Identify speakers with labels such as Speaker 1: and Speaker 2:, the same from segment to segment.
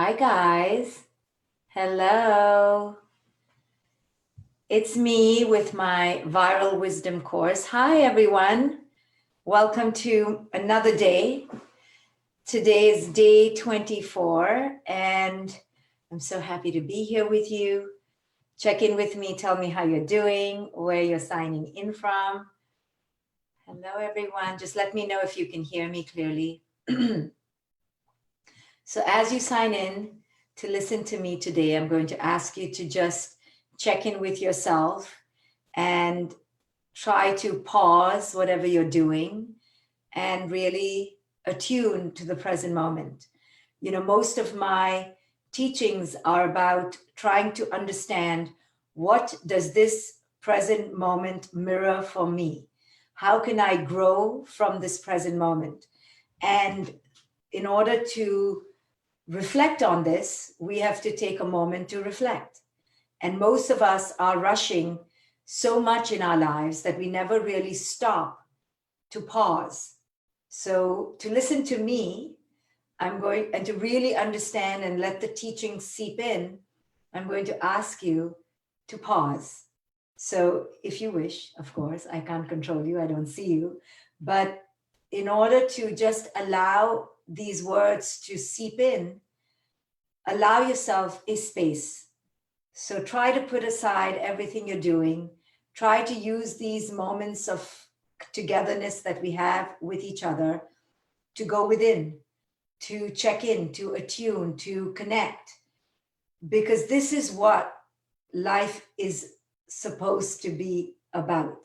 Speaker 1: Hi, guys. Hello. It's me with my viral wisdom course. Hi, everyone. Welcome to another day. Today is day 24, and I'm so happy to be here with you. Check in with me. Tell me how you're doing, where you're signing in from. Hello, everyone. Just let me know if you can hear me clearly. So as you sign in to listen to me today, I'm going to ask you to just check in with yourself and try to pause whatever you're doing and really attune to the present moment. You know, most of my teachings are about trying to understand, what does this present moment mirror for me? How can I grow from this present moment? And in order to reflect on this, we have to take a moment to reflect. And most of us are rushing so much in our lives that we never really stop to pause. So, to listen to me, and to really understand and let the teaching seep in, I'm going to ask you to pause. So, if you wish, of course, I can't control you, I don't see you, but in order to just allow these words to seep in, allow yourself a space. So try to put aside everything you're doing. Try to use these moments of togetherness that we have with each other to go within, to check in, to attune, to connect, because this is what life is supposed to be about.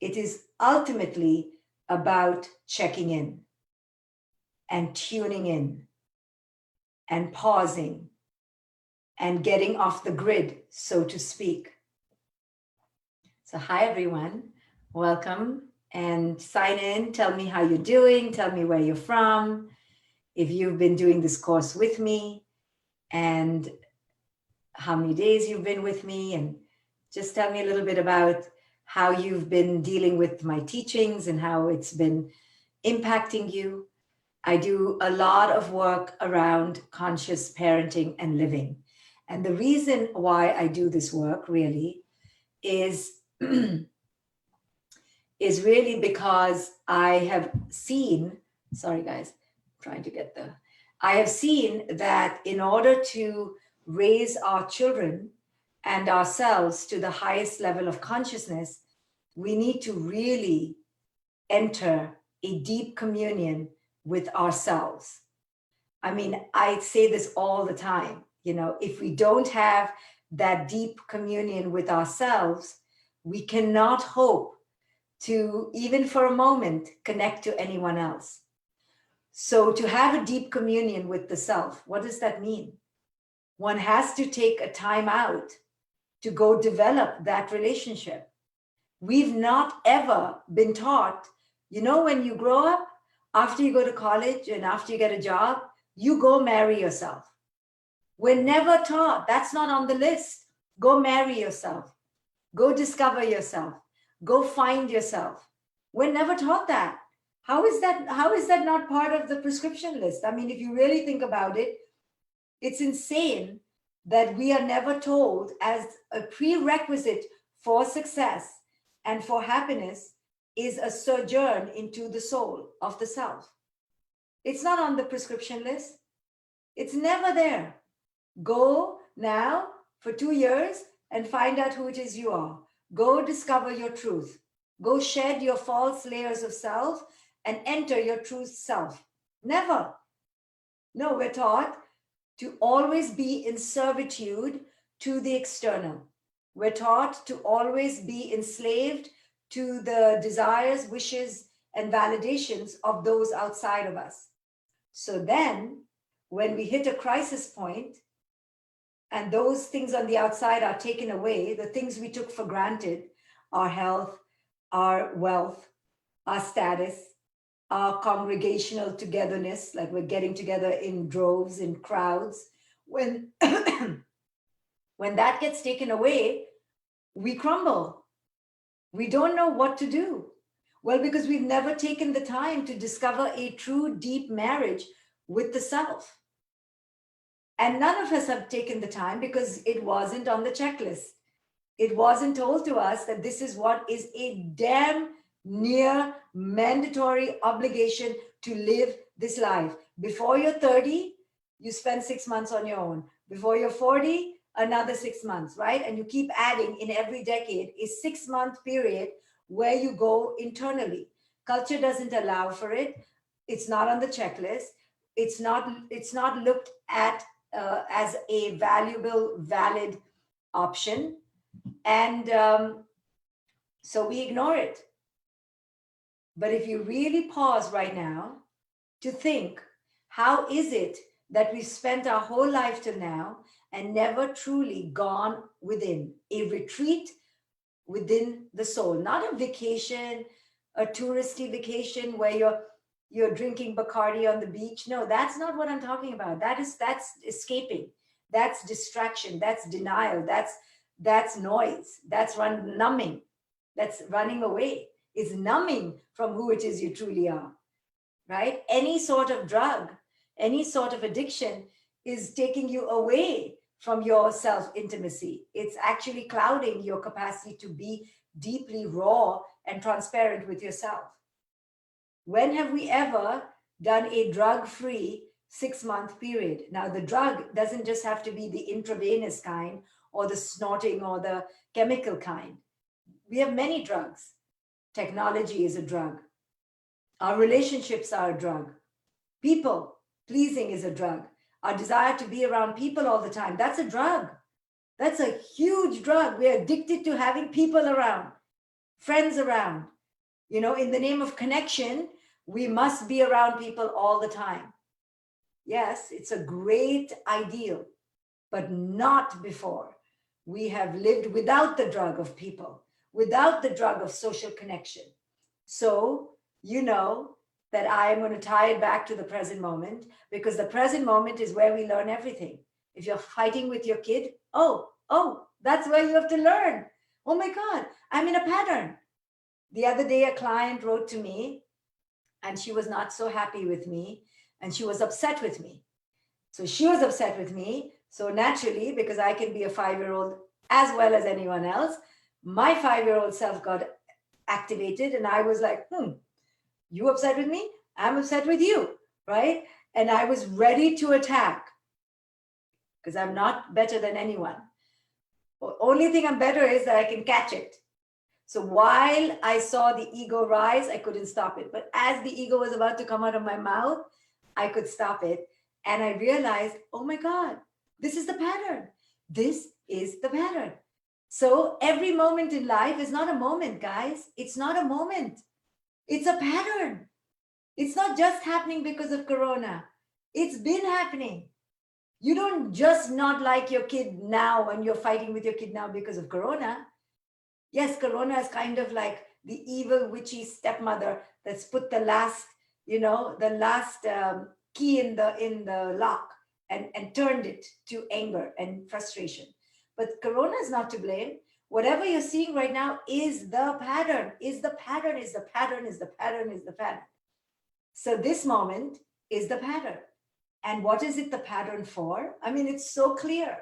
Speaker 1: It is ultimately about checking in and tuning in and pausing and getting off the grid, so to speak. So, hi everyone, welcome and sign in. Tell me how you're doing, tell me where you're from, if you've been doing this course with me, and how many days you've been with me, and just tell me a little bit about how you've been dealing with my teachings and how it's been impacting you. I do a lot of work around conscious parenting and living. And the reason why I do this work really is is really because I have seen, sorry guys, I'm trying to get the, I have seen that in order to raise our children and ourselves to the highest level of consciousness, we need to really enter a deep communion with ourselves. I mean, I say this all the time. You know, if we don't have that deep communion with ourselves, we cannot hope to, even for a moment, connect to anyone else. So, to have a deep communion with the self, what does that mean? One has to take a time out to go develop that relationship. We've not ever been taught, you know, when you grow up, after you go to college and after you get a job, you go marry yourself. We're never taught, that's not on the list. Go marry yourself. Go discover yourself. Go find yourself. We're never taught that. How is that not part of the prescription list? I mean, if you really think about it, it's insane that we are never told, as a prerequisite for success and for happiness is a sojourn into the soul of the self. It's not on the prescription list. It's never there. Go now for 2 years and find out who it is you are. Go discover your truth. Go shed your false layers of self and enter your true self. Never. No, we're taught to always be in servitude to the external. We're taught to always be enslaved to the desires, wishes, and validations of those outside of us. So then, when we hit a crisis point, and those things on the outside are taken away, the things we took for granted, our health, our wealth, our status, our congregational togetherness, like we're getting together in droves, in crowds, when when that gets taken away, we crumble. We don't know what to do. Well, because we've never taken the time to discover a true deep marriage with the self. And none of us have taken the time because it wasn't on the checklist. It wasn't told to us that this is what is a damn near mandatory obligation to live this life. Before you're 30, you spend 6 months on your own. Before you're 40, another 6 months, right? And you keep adding in every decade a 6 month period where you go internally. Culture doesn't allow for it. It's not on the checklist. It's not looked at as a valuable, valid option, and so we ignore it. But if you really pause right now to think, how is it that we've spent our whole life till now and never truly gone within a retreat within the soul, not a vacation, a touristy vacation where you're drinking Bacardi on the beach. No, that's not what I'm talking about. That's escaping. That's distraction. That's denial. That's noise. That's numbing. That's running away. Is numbing from who it is you truly are, right? Any sort of drug, any sort of addiction is taking you away from your self intimacy. It's actually clouding your capacity to be deeply raw and transparent with yourself. When have we ever done a drug free 6 month period? Now, the drug doesn't just have to be the intravenous kind or the snorting or the chemical kind. We have many drugs. Technology is a drug. Our relationships are a drug. People pleasing is a drug. Our desire to be around people all the time, that's a drug. That's a huge drug. We're addicted to having people around, friends around. In the name of connection, we must be around people all the time. Yes, it's a great ideal, but not before we have lived without the drug of people, without the drug of social connection. So, you know that I am going to tie it back to the present moment, because the present moment is where we learn everything. If you're fighting with your kid, that's where you have to learn. Oh my God, I'm in a pattern. The other day, a client wrote to me and she was not so happy with me and she was upset with me. So she was upset with me. So naturally, because I can be a 5-year-old as well as anyone else, my 5-year-old self got activated and I was like, you upset with me? I'm upset with you, right? And I was ready to attack because I'm not better than anyone. Only thing I'm better is that I can catch it. So while I saw the ego rise, I couldn't stop it. But as the ego was about to come out of my mouth, I could stop it. And I realized, oh my God, this is the pattern. This is the pattern. So every moment in life is not a moment, guys. It's not a moment. It's a pattern. It's not just happening because of Corona. It's been happening. You don't just not like your kid now and you're fighting with your kid now because of Corona. Yes, Corona is kind of like the evil, witchy stepmother that's put the last, key in the lock and turned it to anger and frustration. But Corona is not to blame. Whatever you're seeing right now is the pattern, is the pattern, is the pattern, is the pattern, is the pattern. So this moment is the pattern. And what is it the pattern for? I mean, it's so clear.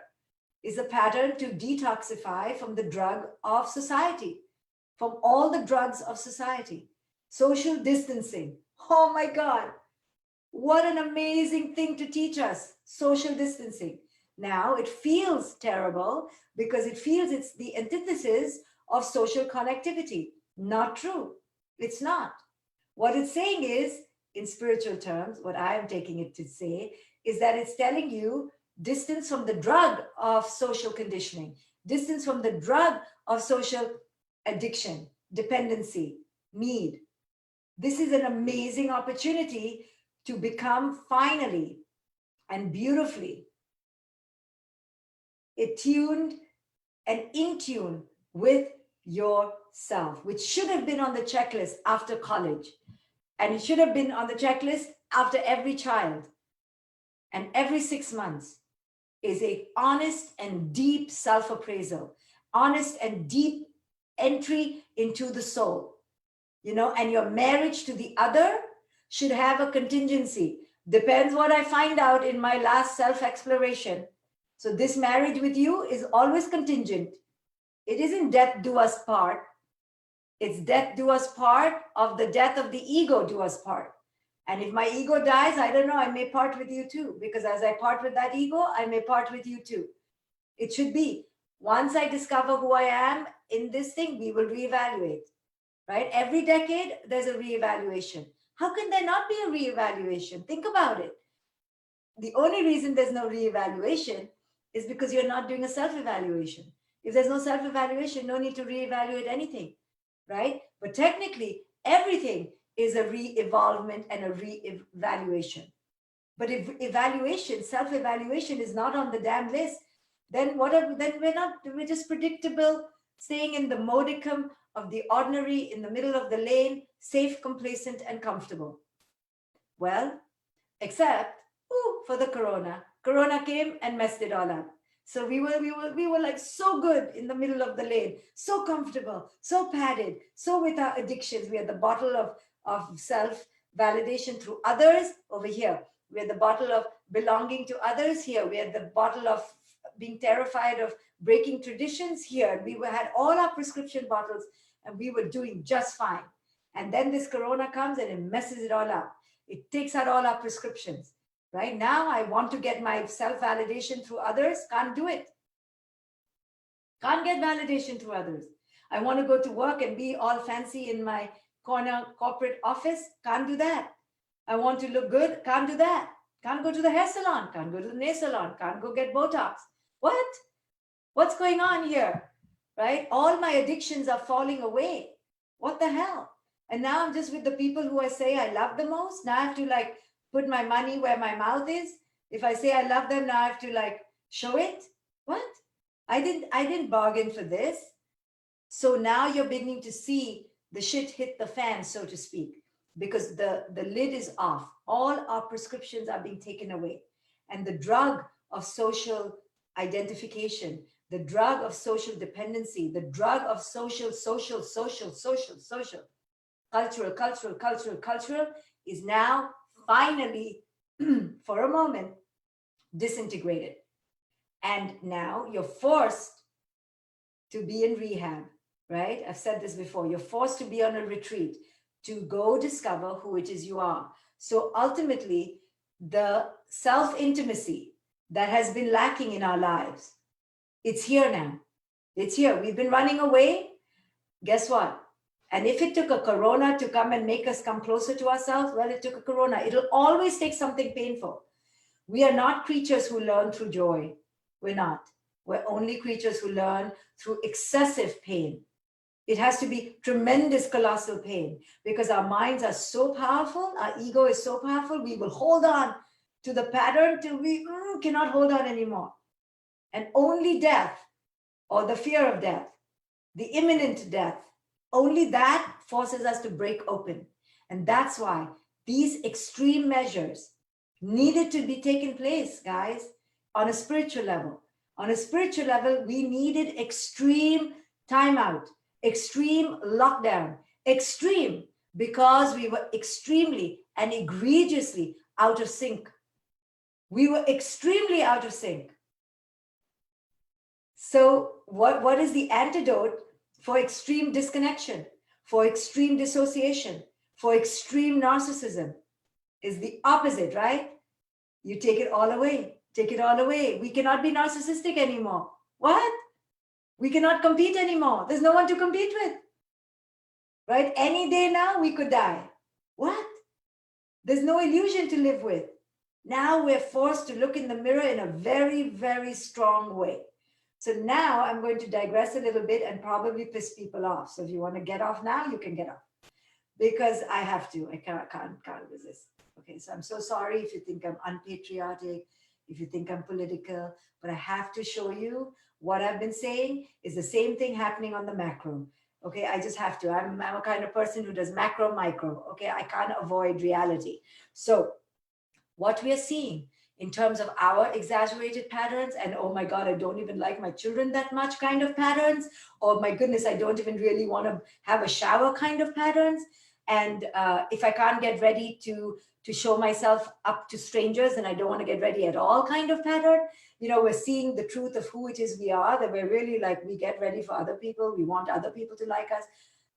Speaker 1: Is a pattern to detoxify from the drug of society, from all the drugs of society. Social distancing. Oh my God. What an amazing thing to teach us. Social distancing. Now it feels terrible because it feels it's the antithesis of social connectivity. Not true. It's not. What it's saying is, in spiritual terms, what I am taking it to say is that it's telling you distance from the drug of social conditioning, distance from the drug of social addiction, dependency, need. This is an amazing opportunity to become finally and beautifully attuned and in tune with yourself, which should have been on the checklist after college. And it should have been on the checklist after every child. And every 6 months is a honest and deep self-appraisal, honest and deep entry into the soul. And your marriage to the other should have a contingency. Depends what I find out in my last self-exploration. So this marriage with you is always contingent. It isn't death do us part. It's death do us part of the death of the ego do us part. And if my ego dies, I don't know, I may part with you too. Because as I part with that ego, I may part with you too. It should be, once I discover who I am in this thing, we will reevaluate, right? Every decade, there's a reevaluation. How can there not be a reevaluation? Think about it. The only reason there's no reevaluation is because you're not doing a self-evaluation. If there's no self-evaluation, no need to reevaluate anything, right? But technically, everything is a re-evolvement and a re-evaluation. But if evaluation, self-evaluation is not on the damn list, then then we're just predictable, staying in the modicum of the ordinary, in the middle of the lane, safe, complacent, and comfortable. Well, except for the corona. Corona came and messed it all up. So we were like so good in the middle of the lane, so comfortable, so padded, so with our addictions. We had the bottle of self validation through others over here. We had the bottle of belonging to others here. We had the bottle of being terrified of breaking traditions here. We had all our prescription bottles and we were doing just fine. And then this corona comes and it messes it all up. It takes out all our prescriptions. Right now, I want to get my self-validation through others. Can't do it. Can't get validation through others. I want to go to work and be all fancy in my corner corporate office. Can't do that. I want to look good. Can't do that. Can't go to the hair salon. Can't go to the nail salon. Can't go get Botox. What? What's going on here? Right? All my addictions are falling away. What the hell? And now I'm just with the people who I say I love the most. Now I have to like put my money where my mouth is. If I say I love them, now I have to like show it. What? I didn't bargain for this. So now you're beginning to see the shit hit the fan, so to speak, because the lid is off. All our prescriptions are being taken away. And the drug of social identification, the drug of social dependency, the drug of social, cultural is now finally, for a moment, disintegrated. And now you're forced to be in rehab, right? I've said this before. You're forced to be on a retreat to go discover who it is you are. So ultimately, the self-intimacy that has been lacking in our lives, it's here now. It's here. We've been running away. Guess what? And if it took a corona to come and make us come closer to ourselves, well, it took a corona. It'll always take something painful. We are not creatures who learn through joy. We're not. We're only creatures who learn through excessive pain. It has to be tremendous, colossal pain because our minds are so powerful. Our ego is so powerful. We will hold on to the pattern till we cannot hold on anymore. And only death or the fear of death, the imminent death, only that forces us to break open. And that's why these extreme measures needed to be taken place, guys, on a spiritual level. On a spiritual level, we needed extreme timeout, extreme lockdown, extreme because we were extremely and egregiously out of sync. We were extremely out of sync. So what is the antidote for extreme disconnection, for extreme dissociation, for extreme narcissism? Is the opposite, right? You take it all away. Take it all away. We cannot be narcissistic anymore. What? We cannot compete anymore. There's no one to compete with. Right? Any day now, we could die. What? There's no illusion to live with. Now we're forced to look in the mirror in a very, very strong way. So now I'm going to digress a little bit and probably piss people off. So if you want to get off now, you can get off. Because I have to. I can't resist. Okay, so I'm so sorry if you think I'm unpatriotic, if you think I'm political, but I have to show you what I've been saying is the same thing happening on the macro. Okay, I just have to. I'm a kind of person who does macro, micro. Okay, I can't avoid reality. So what we are seeing in terms of our exaggerated patterns and, oh my God, I don't even like my children that much kind of patterns, or my goodness, I don't even really want to have a shower kind of patterns. And if I can't get ready to show myself up to strangers, and I don't want to get ready at all kind of pattern. We're seeing the truth of who it is we are, that we're really like, we get ready for other people. We want other people to like us,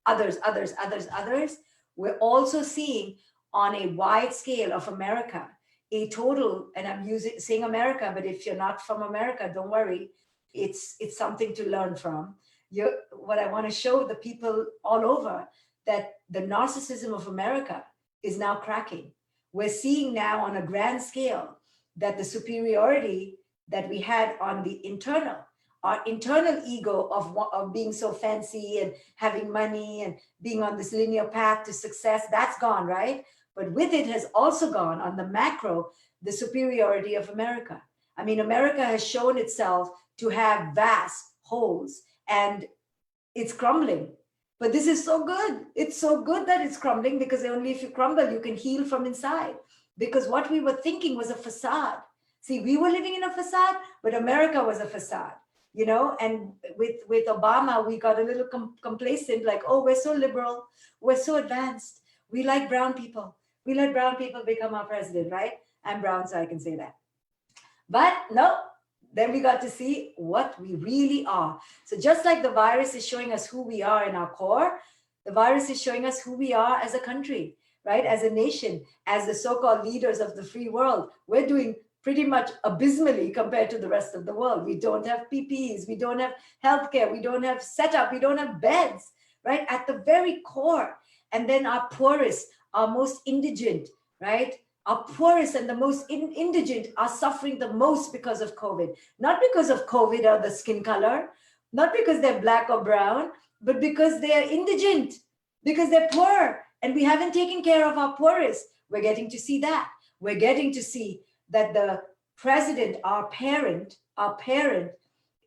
Speaker 1: others. We're also seeing on a wide scale of America, a total, and I'm saying America, but if you're not from America, don't worry. It's something to learn from. What I want to show the people all over, that the narcissism of America is now cracking. We're seeing now on a grand scale that the superiority that we had on the our internal ego of being so fancy and having money and being on this linear path to success, that's gone, right? But with it has also gone on the macro, the superiority of America. I mean, America has shown itself to have vast holes, and it's crumbling. But this is so good. It's so good that it's crumbling, because only if you crumble, you can heal from inside. Because what we were thinking was a facade. See, we were living in a facade, but America was a facade, and with Obama, we got a little complacent, like, oh, we're so liberal, we're so advanced. We like brown people. We let brown people become our president, right? I'm brown, so I can say that. But no, then we got to see what we really are. So just like the virus is showing us who we are in our core, the virus is showing us who we are as a country, right? As a nation, as the so-called leaders of the free world. We're doing pretty much abysmally compared to the rest of the world. We don't have PPEs, we don't have healthcare, we don't have setup, we don't have beds, right? At the very core. And then our poorest, our most indigent, right? Our poorest and the most indigent are suffering the most because of COVID. Not because of COVID or the skin color, not because they're black or brown, but because they are indigent, because they're poor. And we haven't taken care of our poorest. We're getting to see that. We're getting to see that the president, our parent,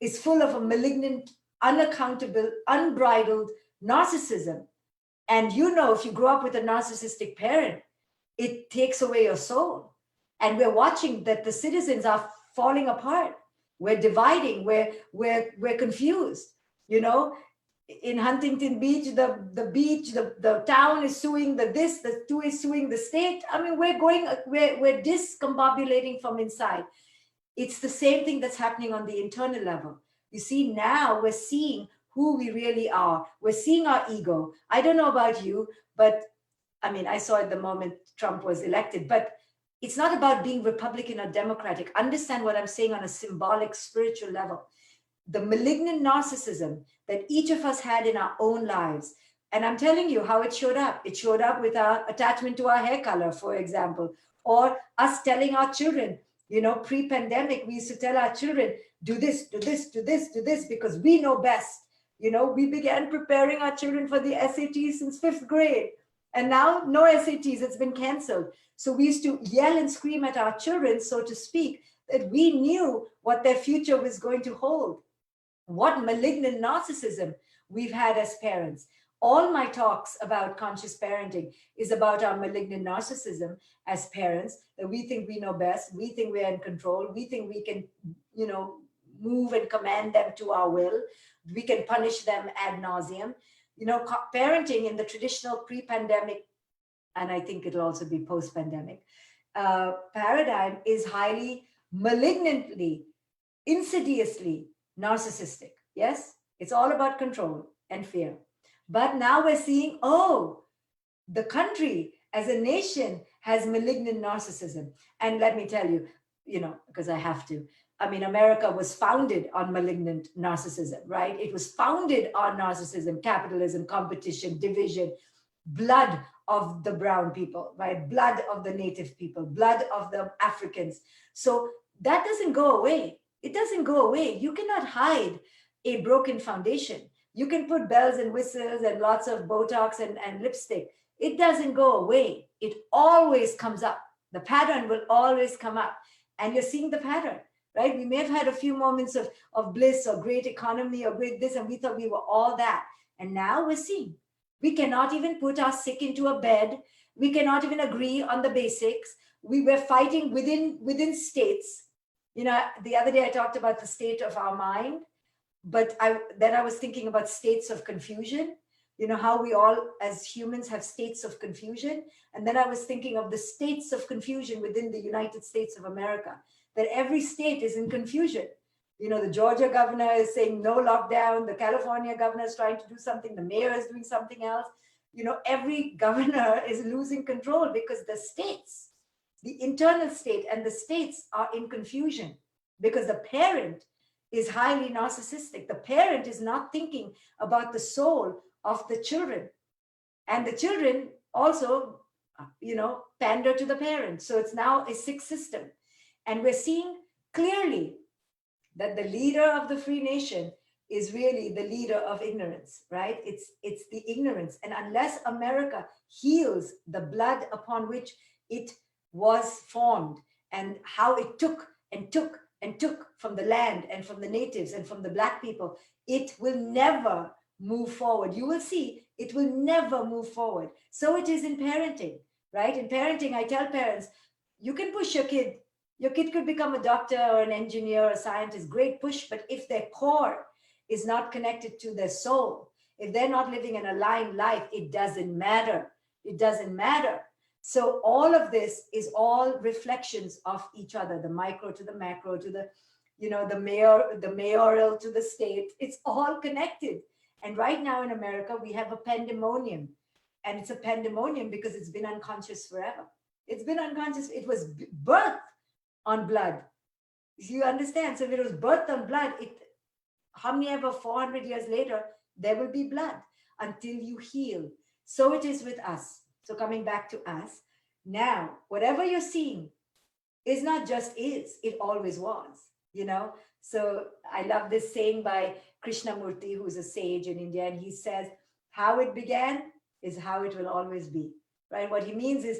Speaker 1: is full of a malignant, unaccountable, unbridled narcissism. And if you grow up with a narcissistic parent, it takes away your soul. And we're watching that the citizens are falling apart. We're dividing, we're confused. In Huntington Beach, the town is suing the two is suing the state. I mean, we're discombobulating from inside. It's the same thing that's happening on the internal level. You see, now we're seeing who we really are. We're seeing our ego. I don't know about you, but I mean, I saw it the moment Trump was elected, but it's not about being Republican or Democratic. Understand what I'm saying on a symbolic, spiritual level. The malignant narcissism that each of us had in our own lives. And I'm telling you how it showed up. It showed up with our attachment to our hair color, for example, or us telling our children, pre-pandemic, we used to tell our children, do this, do this, do this, do this, because we know best. We began preparing our children for the SATs since 5th grade. And now no SATs, it's been canceled. So we used to yell and scream at our children, so to speak, that we knew what their future was going to hold. What malignant narcissism we've had as parents. All my talks about conscious parenting is about our malignant narcissism as parents, that we think we know best, we think we're in control, we think we can, move and command them to our will, we can punish them ad nauseum. Parenting in the traditional pre-pandemic, and I think it'll also be post-pandemic, paradigm is highly malignantly, insidiously narcissistic. Yes, it's all about control and fear. But now we're seeing, the country as a nation has malignant narcissism. And let me tell you, because I have to, I mean, America was founded on malignant narcissism, right? It was founded on narcissism, capitalism, competition, division, blood of the brown people, right? Blood of the native people, blood of the Africans. So that doesn't go away. It doesn't go away. You cannot hide a broken foundation. You can put bells and whistles and lots of Botox and lipstick. It doesn't go away. It always comes up. The pattern will always come up. And you're seeing the pattern, right? We may have had a few moments of bliss or great economy or great this, and we thought we were all that. And now we're seeing we cannot even put our sick into a bed. We cannot even agree on the basics. We were fighting within states. The other day I talked about the state of our mind, but then I was thinking about states of confusion. You know how we all as humans have states of confusion. And then I was thinking of the states of confusion within the United States of America, that every state is in confusion. You know, the Georgia governor is saying no lockdown, the California governor is trying to do something, the mayor is doing something else. You know, every governor is losing control because the states, the internal state and the states are in confusion, because the parent is highly narcissistic. The parent is not thinking about the soul of the children, and the children also, pander to the parent. So it's now a sick system. And we're seeing clearly that the leader of the free nation is really the leader of ignorance, right? It's the ignorance. And unless America heals the blood upon which it was formed, and how it took and took and took from the land and from the natives and from the black people, it will never move forward. You will see it will never move forward. So it is in parenting, right? In parenting, I tell parents, you can push your kid. Your kid could become a doctor or an engineer or a scientist, great push. But if their core is not connected to their soul, if they're not living an aligned life, it doesn't matter. It doesn't matter. So all of this is all reflections of each other, the micro to the macro, to the, the mayoral to the state. It's all connected. And right now in America, we have a pandemonium. And it's a pandemonium because it's been unconscious forever. It's been unconscious. It was birthed on blood. You understand? So if it was birthed on blood, how many ever 400 years later, there will be blood until you heal. So it is with us. So coming back to us, now, whatever you're seeing is not just is, it always was. So I love this saying by Krishnamurti, who's a sage in India, and he says, how it began is how it will always be, right? What he means is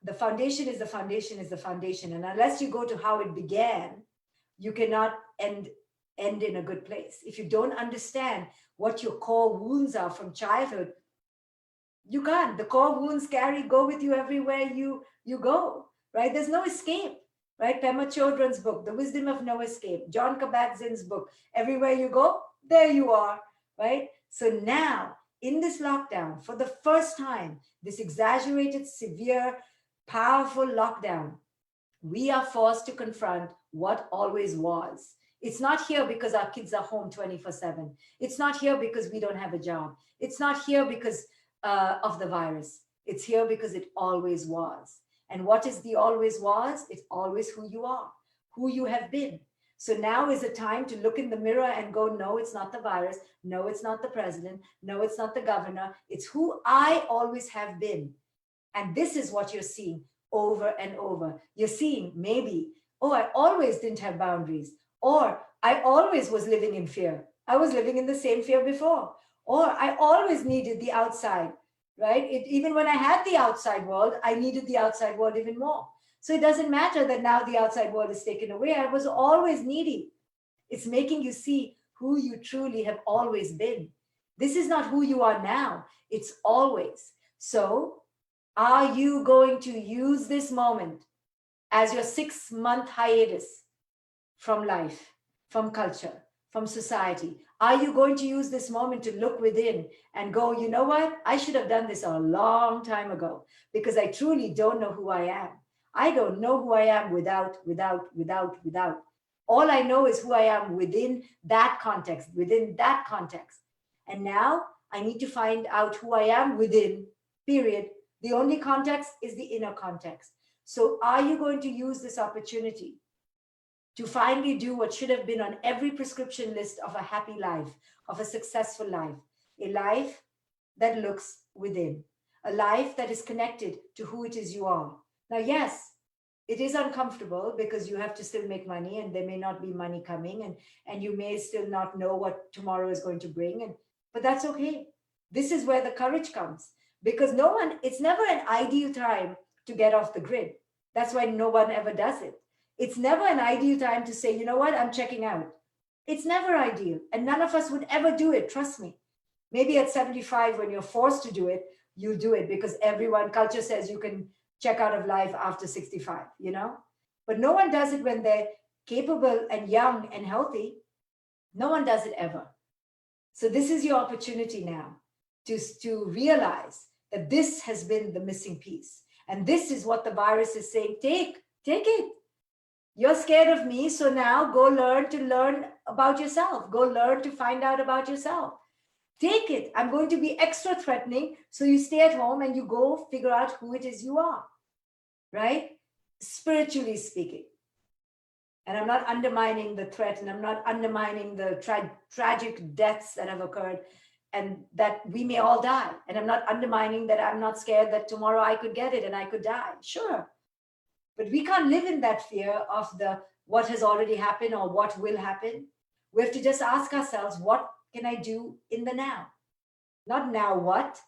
Speaker 1: the foundation is the foundation is the foundation. And unless you go to how it began, you cannot end in a good place. If you don't understand what your core wounds are from childhood, you can't. The core wounds go with you everywhere you go, right? There's no escape, right? Pema Chodron's book, The Wisdom of No Escape, John Kabat-Zinn's book, everywhere you go, there you are, right? So now, in this lockdown, for the first time, this exaggerated, severe, powerful lockdown, we are forced to confront what always was. It's not here because our kids are home 24/7. It's not here because we don't have a job. It's not here because of the virus. It's here because it always was. And what is the always was? It's always who you are, who you have been. So now is a time to look in the mirror and go, no, it's not the virus. No, it's not the president. No, it's not the governor. It's who I always have been. And this is what you're seeing over and over. You're seeing maybe, oh, I always didn't have boundaries. Or I always was living in fear. I was living in the same fear before. Or I always needed the outside, right? Even when I had the outside world, I needed the outside world even more. So it doesn't matter that now the outside world is taken away. I was always needy. It's making you see who you truly have always been. This is not who you are now. It's always. So are you going to use this moment as your 6-month hiatus from life, from culture, from society? Are you going to use this moment to look within and go, you know what? I should have done this a long time ago, because I truly don't know who I am. I don't know who I am without. All I know is who I am within that context. And now I need to find out who I am within, period. The only context is the inner context. So are you going to use this opportunity to finally do what should have been on every prescription list of a happy life, of a successful life, a life that looks within, a life that is connected to who it is you are? Now, yes, it is uncomfortable because you have to still make money, and there may not be money coming, and you may still not know what tomorrow is going to bring. But that's okay. This is where the courage comes, because it's never an ideal time to get off the grid. That's why no one ever does it. It's never an ideal time to say, you know what, I'm checking out. It's never ideal. And none of us would ever do it, trust me. Maybe at 75, when you're forced to do it, you'll do it because culture says you can check out of life after 65, But no one does it when they're capable and young and healthy. No one does it ever. So this is your opportunity now. to realize that this has been the missing piece. And this is what the virus is saying. Take it. You're scared of me, so now go learn about yourself. Go learn to find out about yourself. Take it. I'm going to be extra threatening, so you stay at home and you go figure out who it is you are, right? Spiritually speaking. And I'm not undermining the threat, and I'm not undermining the tragic deaths that have occurred and that we may all die. And I'm not undermining that I'm not scared that tomorrow I could get it and I could die. Sure. But we can't live in that fear of the what has already happened or what will happen. We have to just ask ourselves, what can I do in the now? Not now what,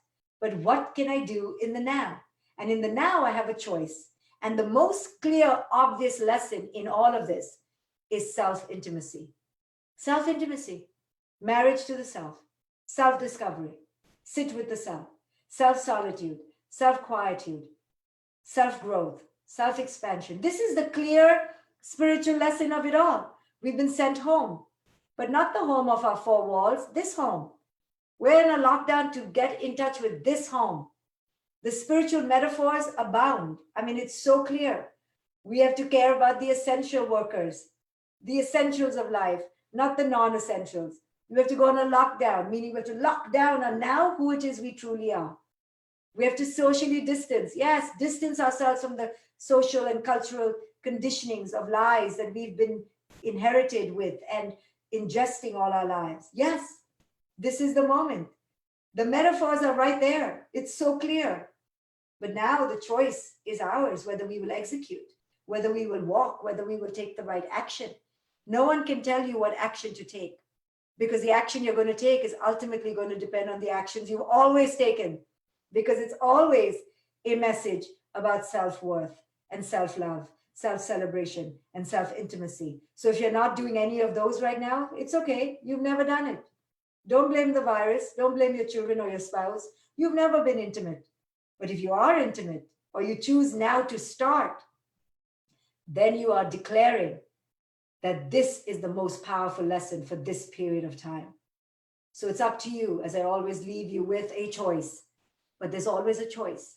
Speaker 1: but what can I do in the now? And in the now, I have a choice. And the most clear, obvious lesson in all of this is self-intimacy. Self-intimacy, marriage to the self, self-discovery, sit with the self, self-solitude, self-quietude, self-growth, self-expansion. This is the clear spiritual lesson of it all. We've been sent home, but not the home of our four walls, this home. We're in a lockdown to get in touch with this home. The spiritual metaphors abound. I mean, it's so clear. We have to care about the essential workers, the essentials of life, not the non-essentials. We have to go on a lockdown, meaning we have to lock down on now who it is we truly are. We have to socially distance. Yes, distance ourselves from the social and cultural conditionings of lies that we've been inherited with and ingesting all our lives. Yes, this is the moment. The metaphors are right there. It's so clear. But now the choice is ours, whether we will execute, whether we will walk, whether we will take the right action. No one can tell you what action to take, because the action you're going to take is ultimately going to depend on the actions you've always taken, because it's always a message about self-worth and self-love, self-celebration, and self-intimacy. So if you're not doing any of those right now, it's okay. You've never done it. Don't blame the virus. Don't blame your children or your spouse. You've never been intimate. But if you are intimate, or you choose now to start, then you are declaring that this is the most powerful lesson for this period of time. So it's up to you, as I always leave you with a choice. But there's always a choice.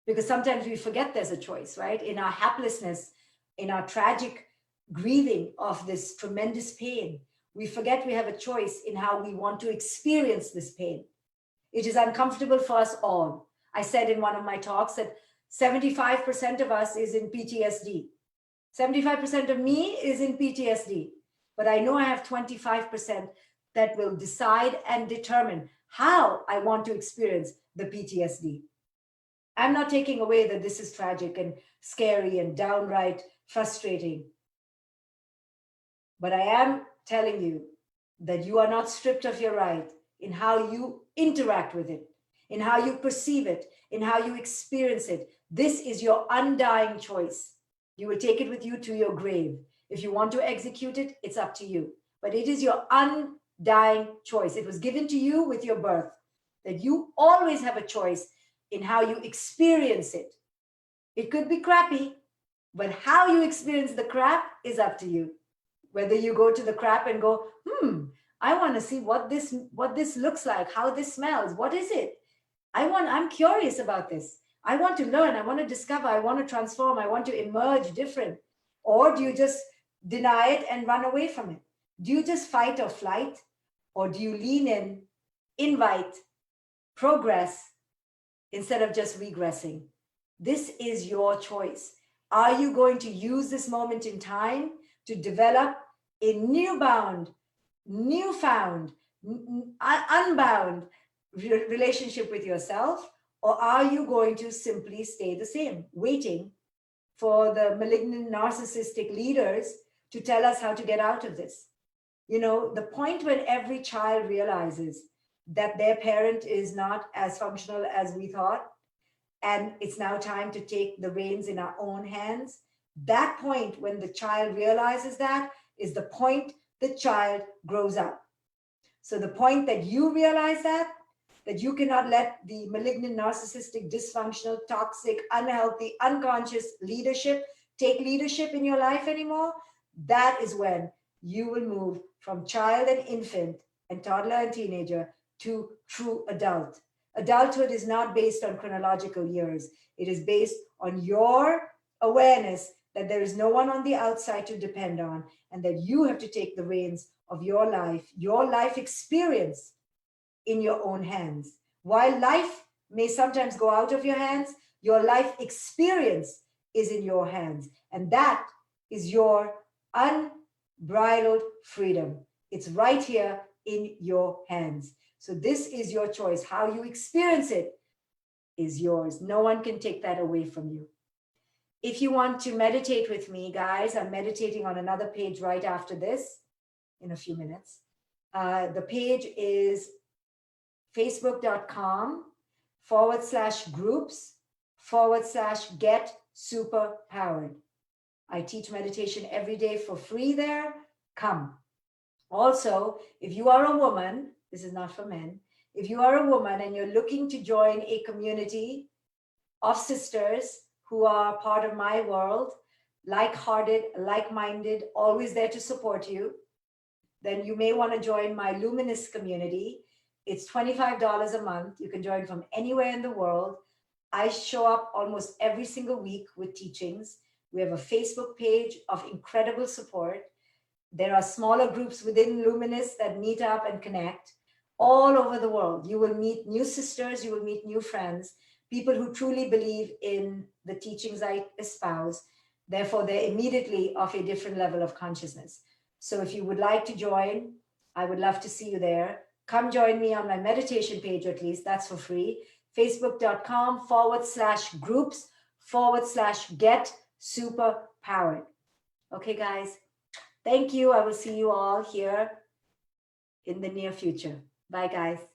Speaker 1: Because sometimes we forget there's a choice, right? In our haplessness, in our tragic grieving of this tremendous pain, we forget we have a choice in how we want to experience this pain. It is uncomfortable for us all. I said in one of my talks that 75% of us is in PTSD. 75% of me is in PTSD. But I know I have 25% that will decide and determine how I want to experience the PTSD. I'm not taking away that this is tragic and scary and downright frustrating. But I am telling you that you are not stripped of your right in how you interact with it, in how you perceive it, in how you experience it. This is your undying choice. You will take it with you to your grave. If you want to execute it, it's up to you. But it is your undying choice. It was given to you with your birth, that you always have a choice in how you experience it. It could be crappy, but how you experience the crap is up to you. Whether you go to the crap and go, I want to see what this looks like, how this smells, what is it? I'm curious about this. I want to learn, I want to discover, I want to transform, I want to emerge different. Or do you just deny it and run away from it? Do you just fight or flight? Or do you lean in, invite, progress, instead of just regressing? This is your choice. Are you going to use this moment in time to develop a newfound, unbound relationship with yourself? Or are you going to simply stay the same, waiting for the malignant narcissistic leaders to tell us how to get out of this? You know, the point when every child realizes that their parent is not as functional as we thought, and it's now time to take the reins in our own hands. That point when the child realizes that is the point the child grows up. So the point that you realize that you cannot let the malignant, narcissistic, dysfunctional, toxic, unhealthy, unconscious leadership take leadership in your life anymore, that is when you will move from child and infant and toddler and teenager to true adult. Adulthood is not based on chronological years. It is based on your awareness that there is no one on the outside to depend on, and that you have to take the reins of your life experience in your own hands. While life may sometimes go out of your hands, your life experience is in your hands. And that is your unbridled freedom. It's right here in your hands. So, this is your choice. How you experience it is yours. No one can take that away from you. If you want to meditate with me, guys, I'm meditating on another page right after this in a few minutes. The page is facebook.com/groups/get superpowered. I teach meditation every day for free there. Come. Also, if you are a woman, this is not for men, if you are a woman and you're looking to join a community of sisters who are part of my world, like-hearted, like-minded, always there to support you, then you may want to join my Luminous community. It's $25 a month. You can join from anywhere in the world. I show up almost every single week with teachings. We have a Facebook page of incredible support. There are smaller groups within Luminous that meet up and connect all over the world. You will meet new sisters, you will meet new friends, people who truly believe in the teachings I espouse. Therefore, they're immediately of a different level of consciousness. So if you would like to join, I would love to see you there. Come join me on my meditation page, at least. That's for free. Facebook.com/groups/get superpowered. Okay, guys. Thank you. I will see you all here in the near future. Bye, guys.